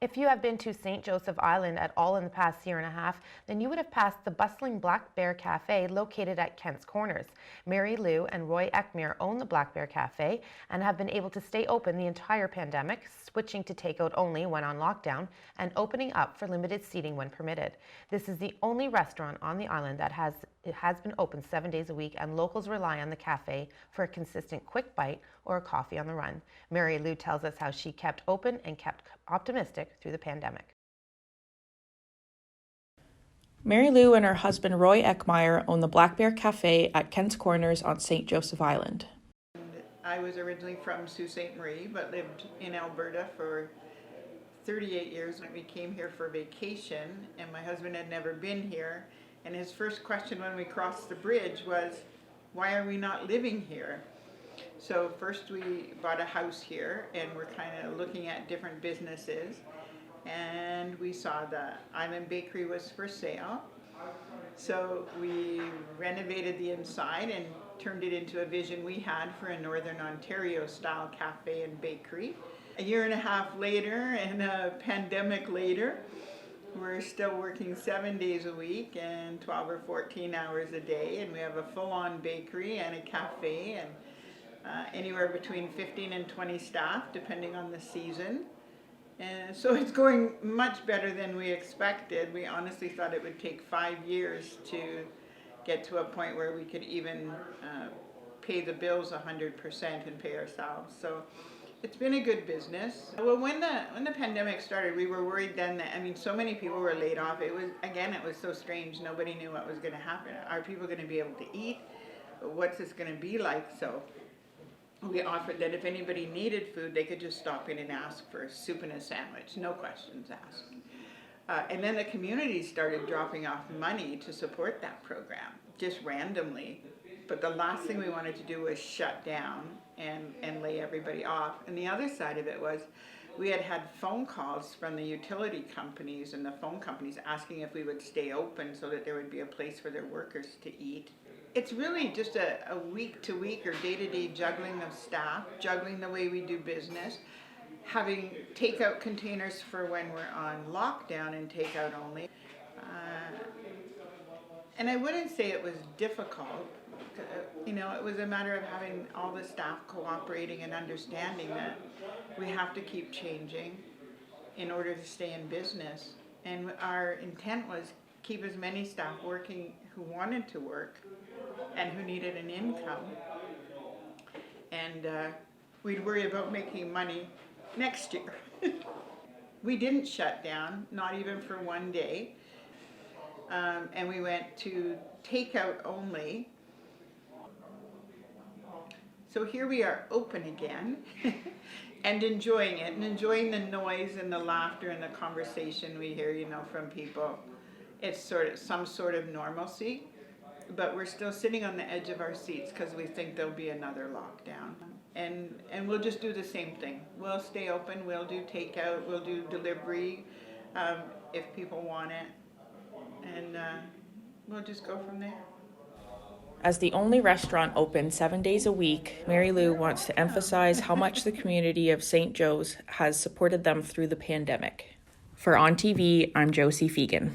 If you have been to St. Joseph Island at all in the past year and a half, then you would have passed the bustling Black Bear Cafe located at Kent's Corners. Marylou and Roy Eckmeir own the Black Bear Cafe and have been able to stay open the entire pandemic, switching to takeout only when on lockdown and opening up for limited seating when permitted. This is the only restaurant on the island that has been open 7 days a week, and locals rely on the cafe for a consistent quick bite or a coffee on the run. Marylou tells us how she kept open and kept optimistic through the pandemic. Marylou and her husband Roy Eckmeir own the Black Bear Cafe at Kent's Corners on St. Joseph Island. I was originally from Sault Ste. Marie, but lived in Alberta for 38 years. We came here for vacation, and my husband had never been here. And his first question when we crossed the bridge was, why are we not living here? So first we bought a house here, and we're kind of looking at different businesses. And we saw the Island Bakery was for sale. So we renovated the inside and turned it into a vision we had for a Northern Ontario style cafe and bakery. A year and a half later, and a pandemic later, we're still working 7 days a week and 12 or 14 hours a day, and we have a full-on bakery and a cafe, and anywhere between 15 and 20 staff depending on the season. And so it's going much better than we expected. We honestly thought it would take 5 years to get to a point where we could even pay the bills 100% and pay ourselves. So it's been a good business. Well, when the pandemic started, we were worried then that, so many people were laid off. It was so strange. Nobody knew what was going to happen. Are people going to be able to eat? What's this going to be like? So we offered that if anybody needed food, they could just stop in and ask for a soup and a sandwich, no questions asked. And then the community started dropping off money to support that program, just randomly. But the last thing we wanted to do was shut down and lay everybody off. And the other side of it was we had phone calls from the utility companies and the phone companies asking if we would stay open so that there would be a place for their workers to eat. It's really just a week-to-week or day-to-day juggling of staff, juggling the way we do business, having takeout containers for when we're on lockdown and takeout only. And I wouldn't say it was difficult. It was a matter of having all the staff cooperating and understanding that we have to keep changing in order to stay in business. And our intent was keep as many staff working who wanted to work and who needed an income. And we'd worry about making money next year. We didn't shut down, not even for 1 day. And we went to takeout only. So here we are open again and enjoying it, and enjoying the noise and the laughter and the conversation we hear, from people. It's some sort of normalcy, but we're still sitting on the edge of our seats because we think there'll be another lockdown. And we'll just do the same thing. We'll stay open, we'll do takeout, we'll do delivery if people want it, and we'll just go from there. As the only restaurant open 7 days a week, Marylou wants to emphasize how much the community of St. Joe's has supported them through the pandemic. For On TV, I'm Josie Fegan.